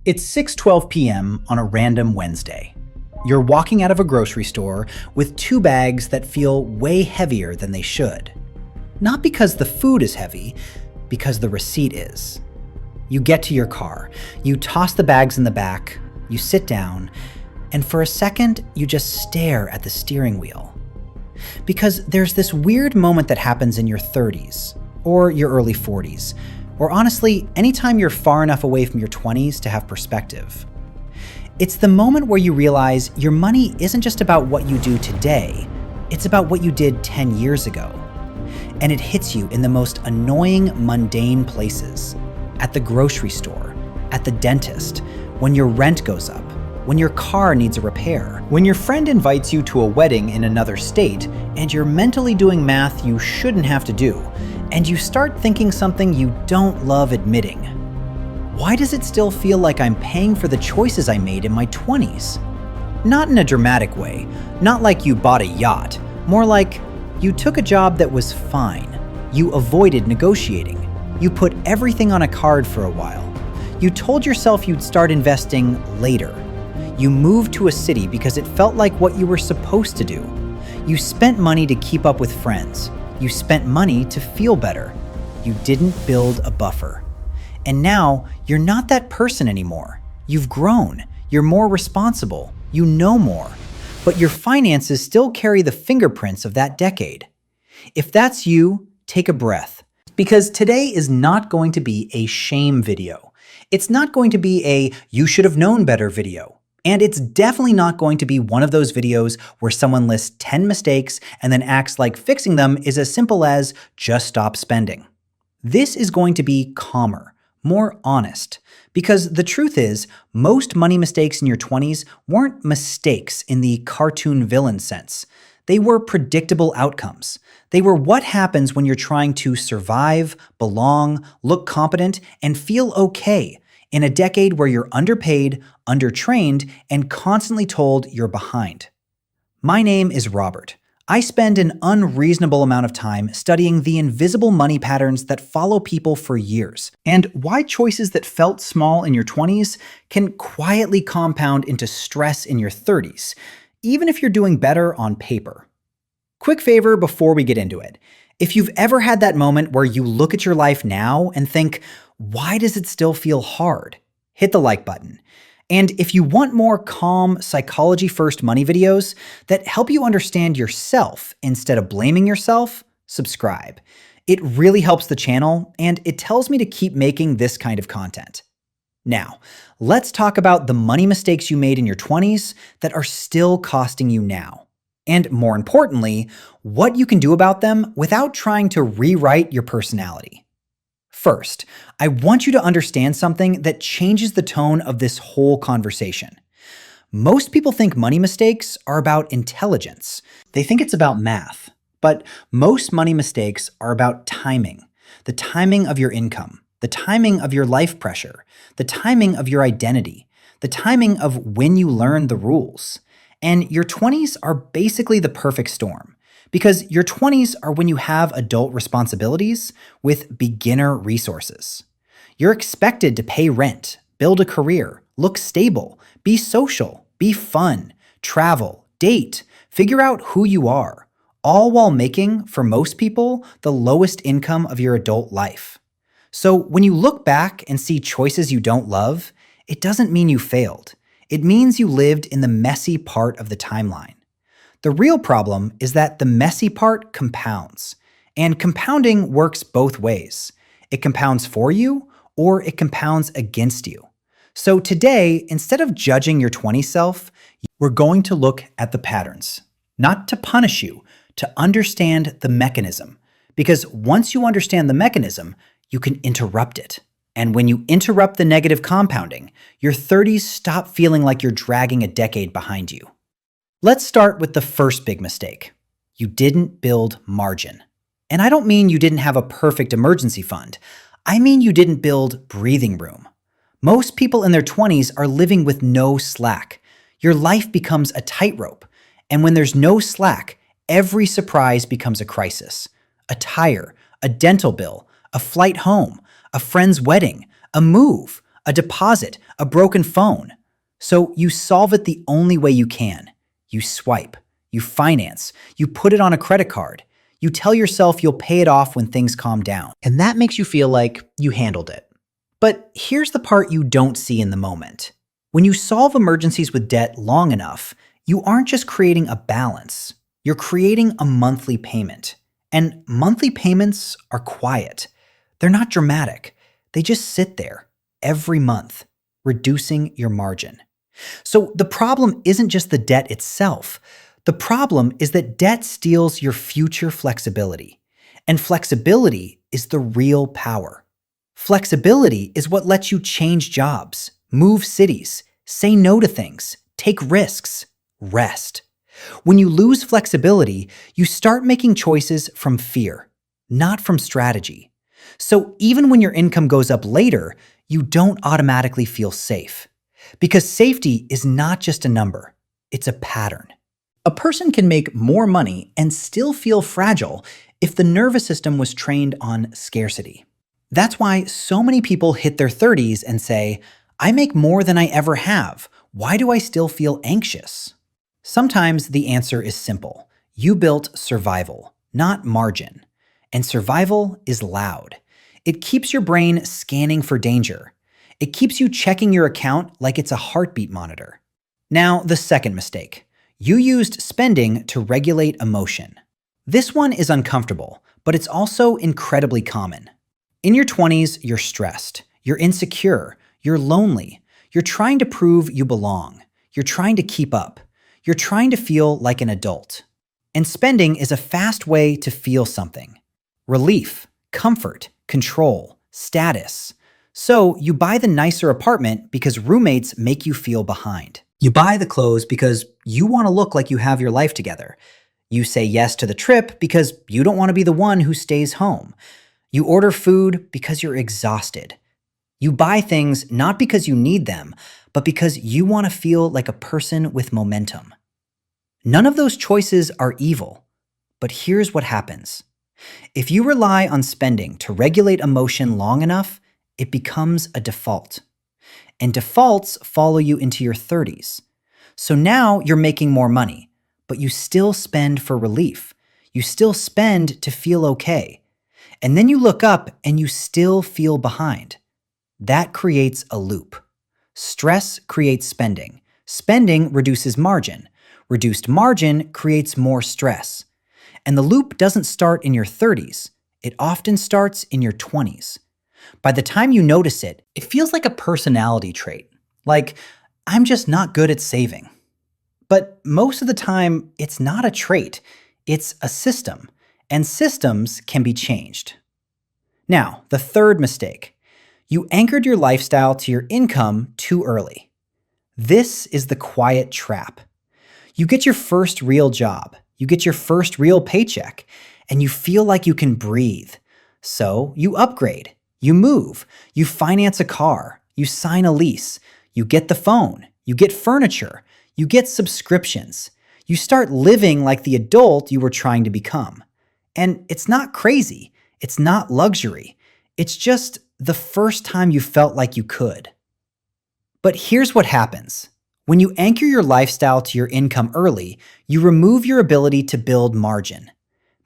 It's 6:12 p.m. on a random Wednesday. You're walking out of a grocery store with two bags that feel way heavier than they should. Not because the food is heavy, because the receipt is. You get to your car, you toss the bags in the back, you sit down, and for a second, you just stare at the steering wheel. Because there's this weird moment that happens in your 30s, or your early 40s, or honestly, anytime you're far enough away from your 20s to have perspective. It's the moment where you realize your money isn't just about what you do today, it's about what you did 10 years ago. And it hits you in the most annoying, mundane places. At the grocery store, at the dentist, when your rent goes up, when your car needs a repair, when your friend invites you to a wedding in another state and you're mentally doing math you shouldn't have to do, and you start thinking something you don't love admitting. Why does it still feel like I'm paying for the choices I made in my 20s? Not in a dramatic way, not like you bought a yacht, more like you took a job that was fine. You avoided negotiating. You put everything on a card for a while. You told yourself you'd start investing later. You moved to a city because it felt like what you were supposed to do. You spent money to keep up with friends. You spent money to feel better. You didn't build a buffer. And now, you're not that person anymore. You've grown. You're more responsible. You know more. But your finances still carry the fingerprints of that decade. If that's you, take a breath. Because today is not going to be a shame video. It's not going to be a you should have known better video. And it's definitely not going to be one of those videos where someone lists 10 mistakes and then acts like fixing them is as simple as just stop spending. This is going to be calmer, more honest, because the truth is, most money mistakes in your 20s weren't mistakes in the cartoon villain sense. They were predictable outcomes. They were what happens when you're trying to survive, belong, look competent, and feel okay in a decade where you're underpaid, undertrained, and constantly told you're behind. My name is Robert. I spend an unreasonable amount of time studying the invisible money patterns that follow people for years, and why choices that felt small in your 20s can quietly compound into stress in your 30s, even if you're doing better on paper. Quick favor before we get into it. If you've ever had that moment where you look at your life now and think, why does it still feel hard? Hit the like button. And if you want more calm, psychology-first money videos that help you understand yourself instead of blaming yourself, subscribe. It really helps the channel, and it tells me to keep making this kind of content. Now, let's talk about the money mistakes you made in your 20s that are still costing you now. And more importantly, what you can do about them without trying to rewrite your personality. First, I want you to understand something that changes the tone of this whole conversation. Most people think money mistakes are about intelligence. They think it's about math. But most money mistakes are about timing. The timing of your income, the timing of your life pressure, the timing of your identity, the timing of when you learn the rules. And your 20s are basically the perfect storm. Because your 20s are when you have adult responsibilities with beginner resources. You're expected to pay rent, build a career, look stable, be social, be fun, travel, date, figure out who you are, all while making, for most people, the lowest income of your adult life. So when you look back and see choices you don't love, it doesn't mean you failed. It means you lived in the messy part of the timeline. The real problem is that the messy part compounds, and compounding works both ways. It compounds for you, or it compounds against you. So today, instead of judging your 20s self, we're going to look at the patterns. Not to punish you, to understand the mechanism. Because once you understand the mechanism, you can interrupt it. And when you interrupt the negative compounding, your 30s stop feeling like you're dragging a decade behind you. Let's start with the first big mistake. You didn't build margin. And I don't mean you didn't have a perfect emergency fund. I mean you didn't build breathing room. Most people in their 20s are living with no slack. Your life becomes a tightrope. And when there's no slack, every surprise becomes a crisis. A tire, a dental bill, a flight home, a friend's wedding, a move, a deposit, a broken phone. So you solve it the only way you can. You swipe, you finance, you put it on a credit card. You tell yourself you'll pay it off when things calm down. And that makes you feel like you handled it. But here's the part you don't see in the moment. When you solve emergencies with debt long enough, you aren't just creating a balance. You're creating a monthly payment. And monthly payments are quiet. They're not dramatic. They just sit there every month, reducing your margin. So the problem isn't just the debt itself. The problem is that debt steals your future flexibility. And flexibility is the real power. Flexibility is what lets you change jobs, move cities, say no to things, take risks, rest. When you lose flexibility, you start making choices from fear, not from strategy. So even when your income goes up later, you don't automatically feel safe. Because safety is not just a number, it's a pattern. A person can make more money and still feel fragile if the nervous system was trained on scarcity. That's why so many people hit their 30s and say, I make more than I ever have. Why do I still feel anxious? Sometimes the answer is simple. You built survival, not margin. And survival is loud. It keeps your brain scanning for danger. It keeps you checking your account like it's a heartbeat monitor. Now, the second mistake. You used spending to regulate emotion. This one is uncomfortable, but it's also incredibly common. In your 20s, you're stressed, you're insecure, you're lonely, you're trying to prove you belong, you're trying to keep up, you're trying to feel like an adult. And spending is a fast way to feel something. Relief, comfort, control, status. So you buy the nicer apartment because roommates make you feel behind. You buy the clothes because you want to look like you have your life together. You say yes to the trip because you don't want to be the one who stays home. You order food because you're exhausted. You buy things not because you need them, but because you want to feel like a person with momentum. None of those choices are evil, but here's what happens. If you rely on spending to regulate emotion long enough, it becomes a default. And defaults follow you into your 30s. So now you're making more money, but you still spend for relief. You still spend to feel okay. And then you look up and you still feel behind. That creates a loop. Stress creates spending. Spending reduces margin. Reduced margin creates more stress. And the loop doesn't start in your 30s. It often starts in your 20s. By the time you notice it, it feels like a personality trait. Like, I'm just not good at saving. But most of the time, it's not a trait. It's a system. And systems can be changed. Now, the third mistake. You anchored your lifestyle to your income too early. This is the quiet trap. You get your first real job. You get your first real paycheck. And you feel like you can breathe. So you upgrade. You move, you finance a car, you sign a lease, you get the phone, you get furniture, you get subscriptions. You start living like the adult you were trying to become. And it's not crazy. It's not luxury. It's just the first time you felt like you could. But here's what happens. When you anchor your lifestyle to your income early, you remove your ability to build margin.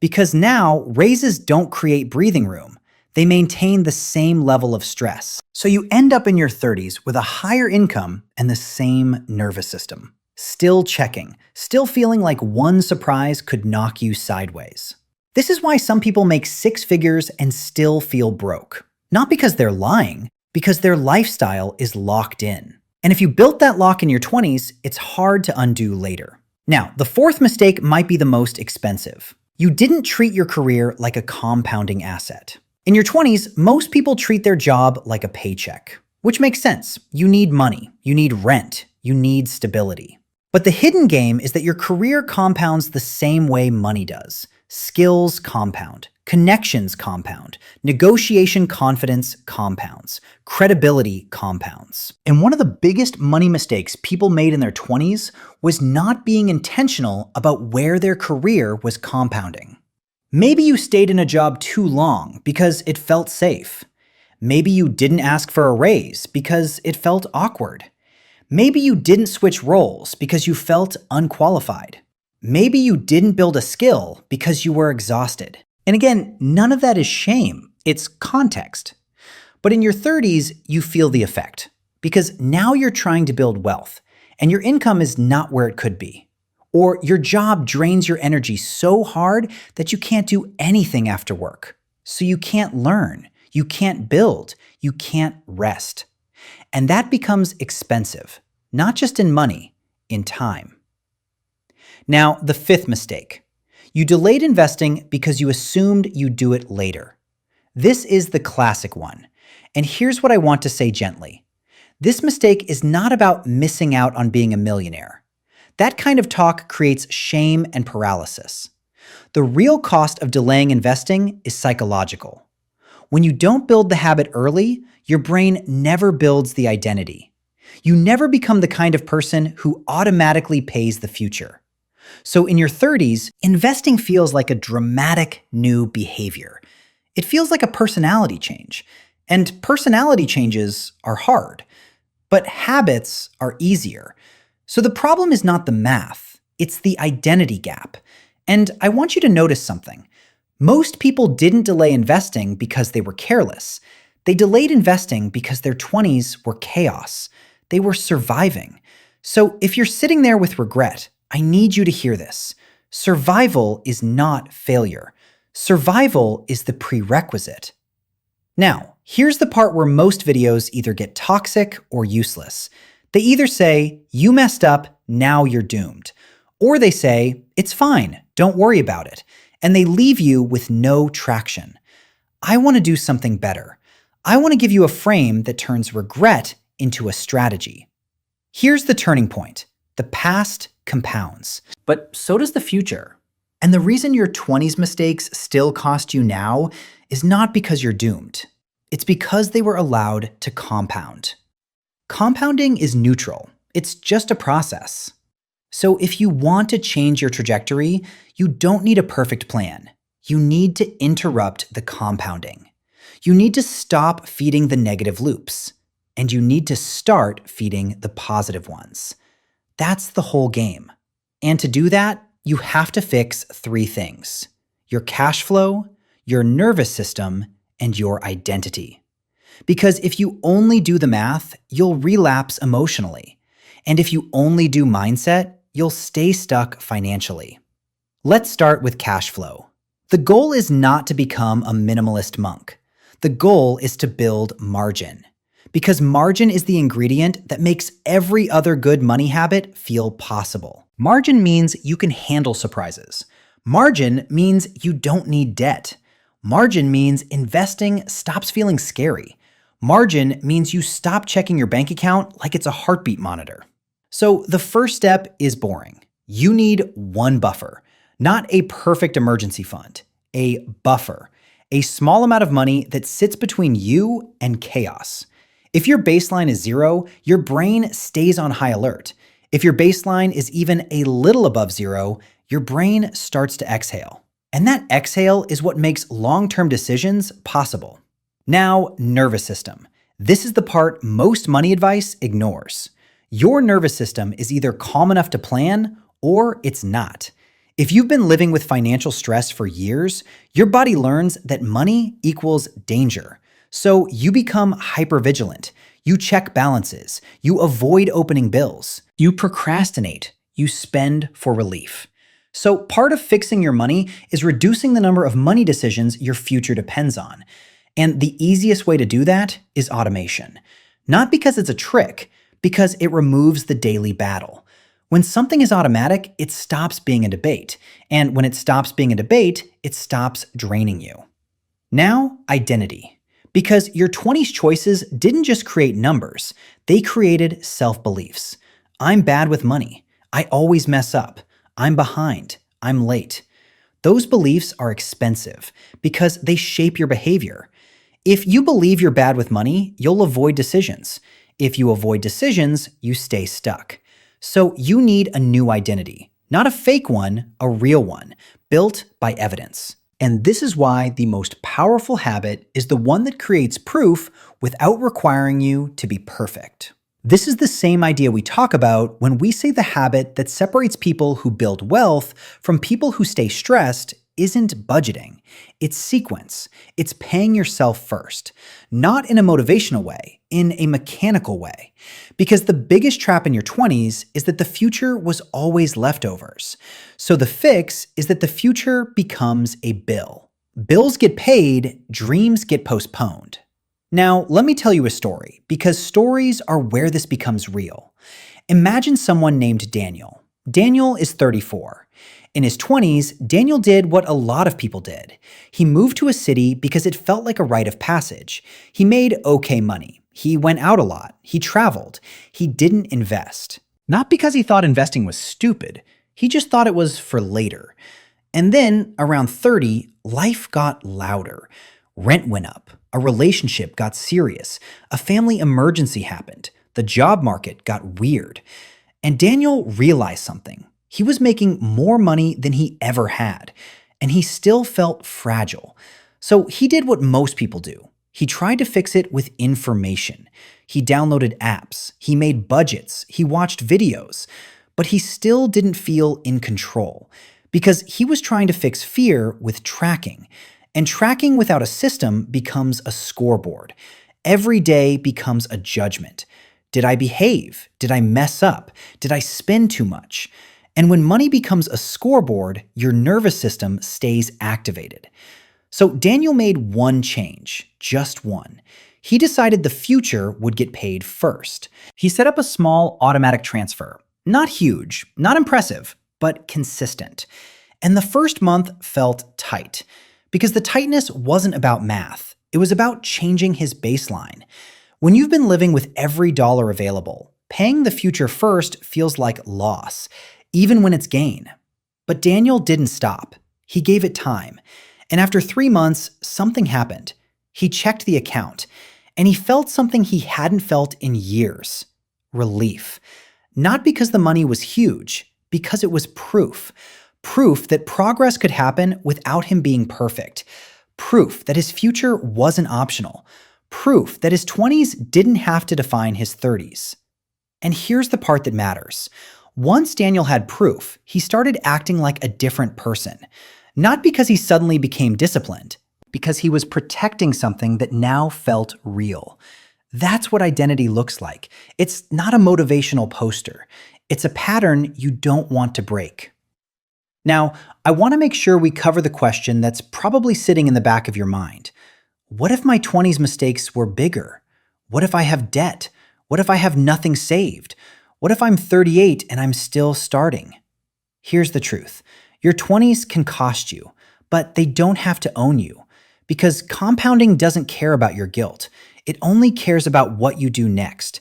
Because now, raises don't create breathing room. They maintain the same level of stress. So you end up in your 30s with a higher income and the same nervous system. Still checking, still feeling like one surprise could knock you sideways. This is why some people make 6 figures and still feel broke. Not because they're lying, because their lifestyle is locked in. And if you built that lock in your 20s, it's hard to undo later. Now, the fourth mistake might be the most expensive. You didn't treat your career like a compounding asset. In your 20s, most people treat their job like a paycheck, which makes sense. You need money, you need rent, you need stability. But the hidden game is that your career compounds the same way money does. Skills compound, connections compound, negotiation confidence compounds, credibility compounds. And one of the biggest money mistakes people made in their 20s was not being intentional about where their career was compounding. Maybe you stayed in a job too long because it felt safe. Maybe you didn't ask for a raise because it felt awkward. Maybe you didn't switch roles because you felt unqualified. Maybe you didn't build a skill because you were exhausted. And again, none of that is shame, it's context. But in your 30s, you feel the effect because now you're trying to build wealth and your income is not where it could be. Or your job drains your energy so hard that you can't do anything after work. So you can't learn, you can't build, you can't rest. And that becomes expensive, not just in money, in time. Now, the fifth mistake. You delayed investing because you assumed you'd do it later. This is the classic one. And here's what I want to say gently. This mistake is not about missing out on being a millionaire. That kind of talk creates shame and paralysis. The real cost of delaying investing is psychological. When you don't build the habit early, your brain never builds the identity. You never become the kind of person who automatically pays the future. So in your 30s, investing feels like a dramatic new behavior. It feels like a personality change. And personality changes are hard, but habits are easier. So the problem is not the math, it's the identity gap. And I want you to notice something. Most people didn't delay investing because they were careless. They delayed investing because their 20s were chaos. They were surviving. So if you're sitting there with regret, I need you to hear this. Survival is not failure. Survival is the prerequisite. Now, here's the part where most videos either get toxic or useless. They either say, you messed up, now you're doomed. Or they say, it's fine, don't worry about it. And they leave you with no traction. I want to do something better. I want to give you a frame that turns regret into a strategy. Here's the turning point. The past compounds, but so does the future. And the reason your 20s mistakes still cost you now is not because you're doomed. It's because they were allowed to compound. Compounding is neutral. It's just a process. So if you want to change your trajectory, you don't need a perfect plan. You need to interrupt the compounding. You need to stop feeding the negative loops, and you need to start feeding the positive ones. That's the whole game. And to do that, you have to fix three things: your cash flow, your nervous system, and your identity. Because if you only do the math, you'll relapse emotionally. And if you only do mindset, you'll stay stuck financially. Let's start with cash flow. The goal is not to become a minimalist monk. The goal is to build margin. Because margin is the ingredient that makes every other good money habit feel possible. Margin means you can handle surprises. Margin means you don't need debt. Margin means investing stops feeling scary. Margin means you stop checking your bank account like it's a heartbeat monitor. So the first step is boring. You need one buffer, not a perfect emergency fund, a buffer, a small amount of money that sits between you and chaos. If your baseline is 0, your brain stays on high alert. If your baseline is even a little above 0, your brain starts to exhale. And that exhale is what makes long-term decisions possible. Now, nervous system. This is the part most money advice ignores. Your nervous system is either calm enough to plan or it's not. If you've been living with financial stress for years, your body learns that money equals danger. So you become hypervigilant. You check balances. You avoid opening bills. You procrastinate. You spend for relief. So part of fixing your money is reducing the number of money decisions your future depends on. And the easiest way to do that is automation. Not because it's a trick, because it removes the daily battle. When something is automatic, it stops being a debate. And when it stops being a debate, it stops draining you. Now, identity. Because your 20s choices didn't just create numbers, they created self-beliefs. I'm bad with money. I always mess up. I'm behind. I'm late. Those beliefs are expensive because they shape your behavior. If you believe you're bad with money, you'll avoid decisions. If you avoid decisions, you stay stuck. So you need a new identity, not a fake one, a real one, built by evidence. And this is why the most powerful habit is the one that creates proof without requiring you to be perfect. This is the same idea we talk about when we say the habit that separates people who build wealth from people who stay stressed isn't budgeting. It's sequence. It's paying yourself first. Not in a motivational way, in a mechanical way. Because the biggest trap in your 20s is that the future was always leftovers. So the fix is that the future becomes a bill. Bills get paid, dreams get postponed. Now, let me tell you a story, because stories are where this becomes real. Imagine someone named Daniel. Daniel is 34. In his 20s, Daniel did what a lot of people did. He moved to a city because it felt like a rite of passage. He made okay money. He went out a lot. He traveled. He didn't invest. Not because he thought investing was stupid. He just thought it was for later. And then, around 30, life got louder. Rent went up. A relationship got serious. A family emergency happened. The job market got weird. And Daniel realized something. He was making more money than he ever had, and he still felt fragile. So he did what most people do. He tried to fix it with information. He downloaded apps. He made budgets. He watched videos. But he still didn't feel in control because he was trying to fix fear with tracking. And tracking without a system becomes a scoreboard. Every day becomes a judgment. Did I behave? Did I mess up? Did I spend too much? And when money becomes a scoreboard, your nervous system stays activated. So Daniel made one change, just one. He decided the future would get paid first. He set up a small automatic transfer. Not huge, not impressive, but consistent. And the first month felt tight, because the tightness wasn't about math. It was about changing his baseline. When you've been living with every dollar available, paying the future first feels like loss, even when it's gain. But Daniel didn't stop. He gave it time. And after 3 months, something happened. He checked the account, and he felt something he hadn't felt in years. Relief. Not because the money was huge, because it was proof. Proof that progress could happen without him being perfect. Proof that his future wasn't optional. Proof that his 20s didn't have to define his 30s. And here's the part that matters. Once Daniel had proof, he started acting like a different person. Not because he suddenly became disciplined, because he was protecting something that now felt real. That's what identity looks like. It's not a motivational poster. It's a pattern you don't want to break. Now, I want to make sure we cover the question that's probably sitting in the back of your mind. What if my 20s mistakes were bigger? What if I have debt? What if I have nothing saved? What if I'm 38 and I'm still starting? Here's the truth. Your 20s can cost you, but they don't have to own you. Because compounding doesn't care about your guilt. It only cares about what you do next.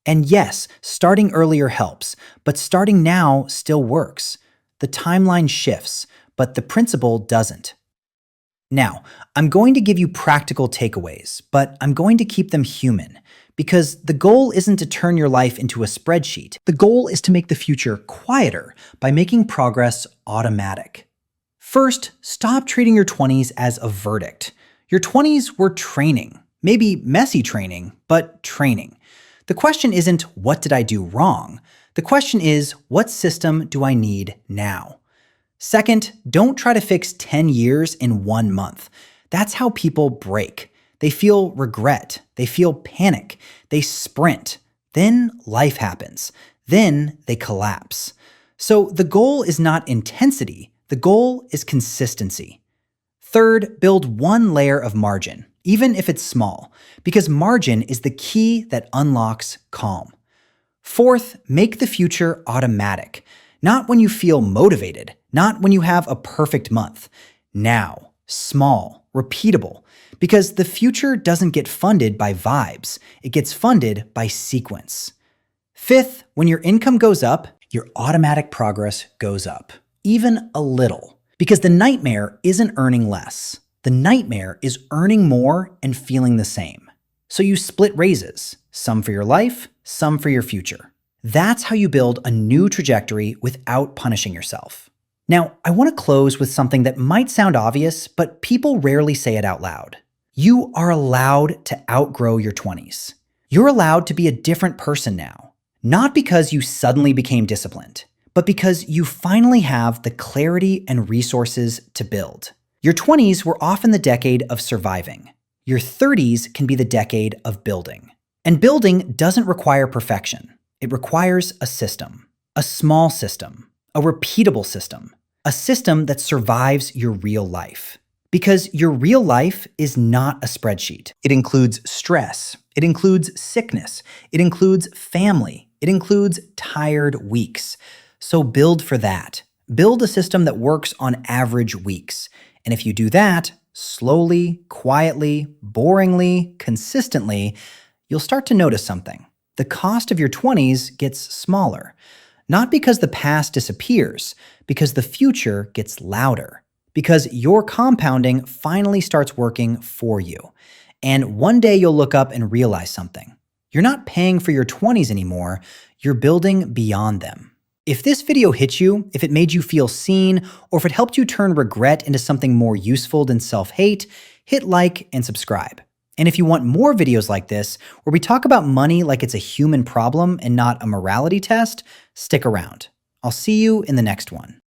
And yes, starting earlier helps, but starting now still works. The timeline shifts, but the principle doesn't. Now, I'm going to give you practical takeaways, but I'm going to keep them human. Because the goal isn't to turn your life into a spreadsheet. The goal is to make the future quieter by making progress automatic. First, stop treating your 20s as a verdict. Your 20s were training. Maybe messy training, but training. The question isn't, what did I do wrong? The question is, what system do I need now? Second, don't try to fix 10 years in 1 month. That's how people break. They feel regret. They feel panic. They sprint. Then life happens. Then they collapse. So the goal is not intensity. The goal is consistency. Third, build one layer of margin, even if it's small, because margin is the key that unlocks calm. Fourth, make the future automatic. Not when you feel motivated, not when you have a perfect month. Now, small, repeatable, because the future doesn't get funded by vibes. It gets funded by sequence. Fifth, when your income goes up, your automatic progress goes up, even a little, because the nightmare isn't earning less. The nightmare is earning more and feeling the same. So you split raises, some for your life, some for your future. That's how you build a new trajectory without punishing yourself. Now, I want to close with something that might sound obvious, but people rarely say it out loud. You are allowed to outgrow your 20s. You're allowed to be a different person now. Not because you suddenly became disciplined, but because you finally have the clarity and resources to build. Your 20s were often the decade of surviving. Your 30s can be the decade of building. And building doesn't require perfection. It requires a system, a small system, a repeatable system, a system that survives your real life. Because your real life is not a spreadsheet. It includes stress. It includes sickness. It includes family. It includes tired weeks. So build for that. Build a system that works on average weeks. And if you do that, slowly, quietly, boringly, consistently, you'll start to notice something. The cost of your 20s gets smaller. Not because the past disappears, because the future gets louder. Because your compounding finally starts working for you. And one day you'll look up and realize something. You're not paying for your 20s anymore, you're building beyond them. If this video hit you, if it made you feel seen, or if it helped you turn regret into something more useful than self-hate, hit like and subscribe. And if you want more videos like this, where we talk about money like it's a human problem and not a morality test, stick around. I'll see you in the next one.